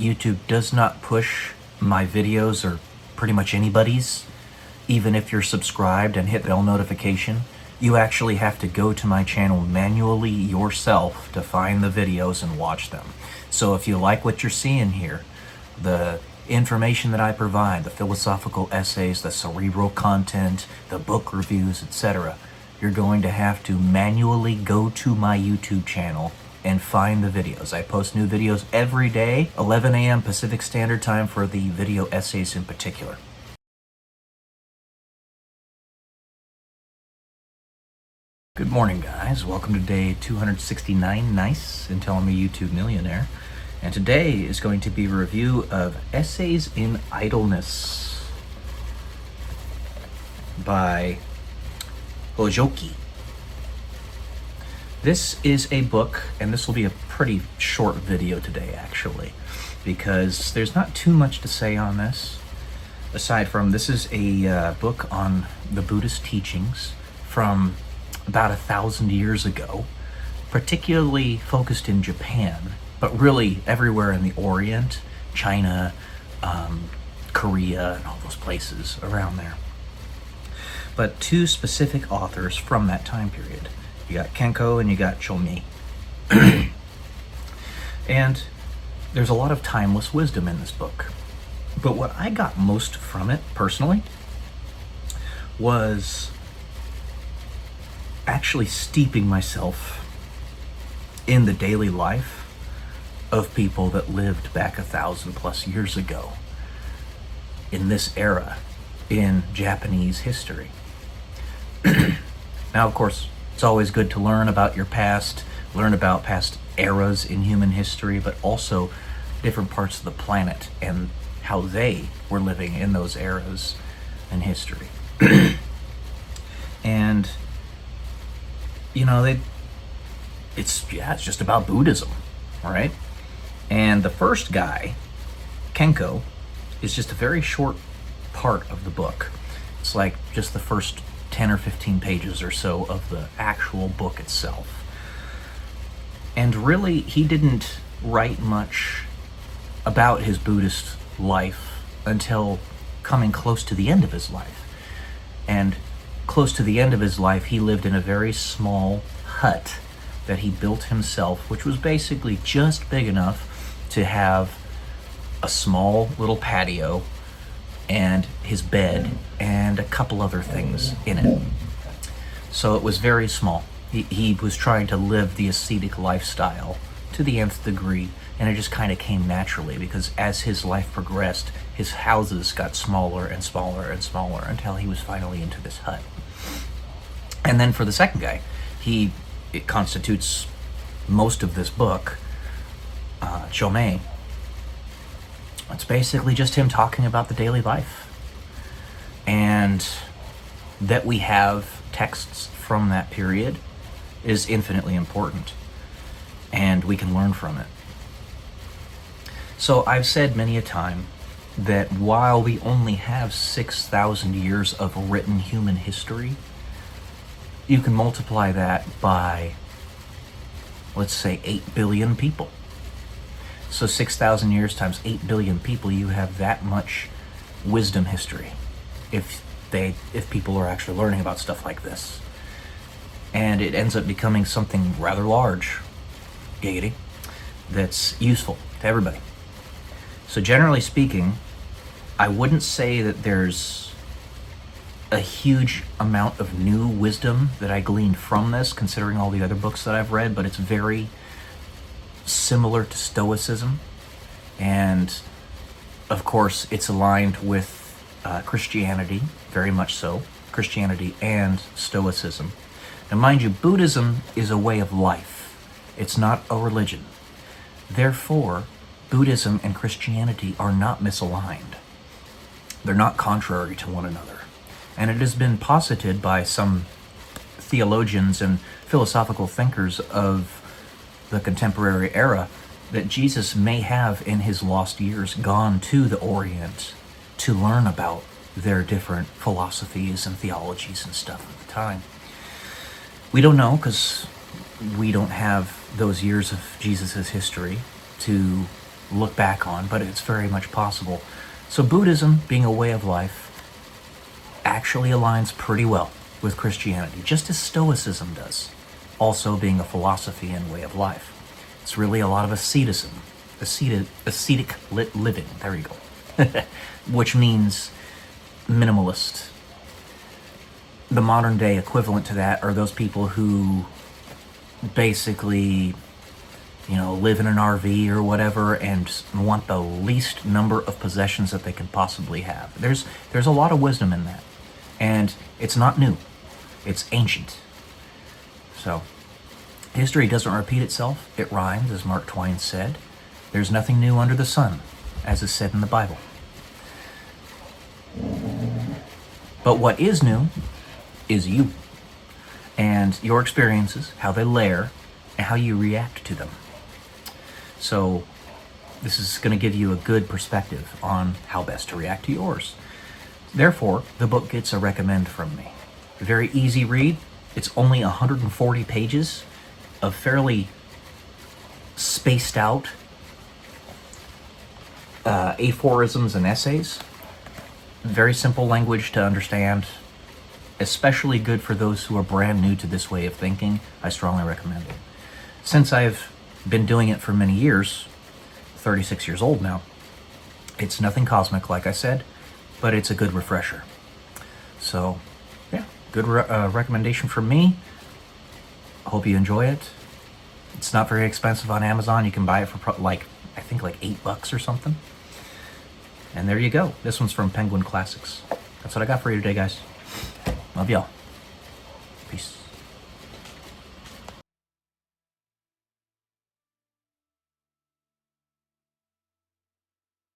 YouTube does not push my videos or pretty much anybody's, even if you're subscribed and hit bell notification. You actually have to go to my channel manually yourself to find the videos and watch them. So if you like what you're seeing here, the information that I provide, the philosophical essays, the cerebral content, the book reviews, etc., you're going to have to manually go to my YouTube channel and find the videos. I post new videos every day, 11 a.m. Pacific Standard Time for the video essays in particular. Good morning, guys. Welcome to day 269. Nice, until I'm a YouTube millionaire. And today is going to be a review of Essays in Idleness by Hojoki. This is a book, and this will be a pretty short video today, actually, because there's not too much to say on this, aside from this is a book on the Buddhist teachings from about 1,000 years ago, particularly focused in Japan, but really everywhere in the Orient, China, Korea, and all those places around there. But two specific authors from that time period. You got Kenko and you got Chomi. And there's a lot of timeless wisdom in this book. But what I got most from it, personally, was actually steeping myself in the daily life of people that lived back 1,000+ years ago in this era in Japanese history. Now, of course, it's always good to learn about your past, learn about past eras in human history, but also different parts of the planet and how they were living in those eras in history. And, you know, it's just about Buddhism, right? And the first guy, Kenko, is just a very short part of the book. It's like just the first 10 or 15 pages or so of the actual book itself. And really, he didn't write much about his Buddhist life until coming close to the end of his life. And close to the end of his life, he lived in a very small hut that he built himself, which was basically just big enough to have a small little patio and his bed and a couple other things in it. So it was very small. He was trying to live the ascetic lifestyle to the nth degree, and it just kind of came naturally because as his life progressed, his houses got smaller and smaller and smaller until he was finally into this hut. And then for the second guy, it constitutes most of this book, Chomei. It's basically just him talking about the daily life, and that we have texts from that period is infinitely important, and we can learn from it. So I've said many a time that while we only have 6,000 years of written human history, you can multiply that by, let's say, 8 billion people. So 6,000 years times 8 billion people, you have that much wisdom history if people are actually learning about stuff like this. And it ends up becoming something rather large, giggity, that's useful to everybody. So generally speaking, I wouldn't say that there's a huge amount of new wisdom that I gleaned from this, considering all the other books that I've read, but it's very similar to Stoicism, and of course it's aligned with Christianity, very much so, Christianity and Stoicism. Now mind you, Buddhism is a way of life, it's not a religion. Therefore, Buddhism and Christianity are not misaligned. They're not contrary to one another. And it has been posited by some theologians and philosophical thinkers of the contemporary era that Jesus may have in his lost years gone to the Orient to learn about their different philosophies and theologies and stuff at the time. We don't know because we don't have those years of Jesus's history to look back on, but it's very much possible. So Buddhism, being a way of life, actually aligns pretty well with Christianity, just as Stoicism does, also being a philosophy and way of life. It's really a lot of asceticism, ascetic living, there you go, which means minimalist. The modern day equivalent to that are those people who basically, live in an RV or whatever and want the least number of possessions that they can possibly have. There's a lot of wisdom in that. And it's not new. It's ancient. So, history doesn't repeat itself. It rhymes, as Mark Twain said. There's nothing new under the sun, as is said in the Bible. But what is new is you. And your experiences, how they layer, and how you react to them. So, this is going to give you a good perspective on how best to react to yours. Therefore, the book gets a recommend from me. Very easy read. It's only 140 pages of fairly spaced out aphorisms and essays. Very simple language to understand. Especially good for those who are brand new to this way of thinking. I strongly recommend it. Since I've been doing it for many years, 36 years old now, it's nothing cosmic, like I said, but it's a good refresher. So, yeah, good recommendation from me. I hope you enjoy it. It's not very expensive on Amazon. You can buy it for I think like $8 or something. And there you go. This one's from Penguin Classics. That's what I got for you today, guys. Love y'all. Peace.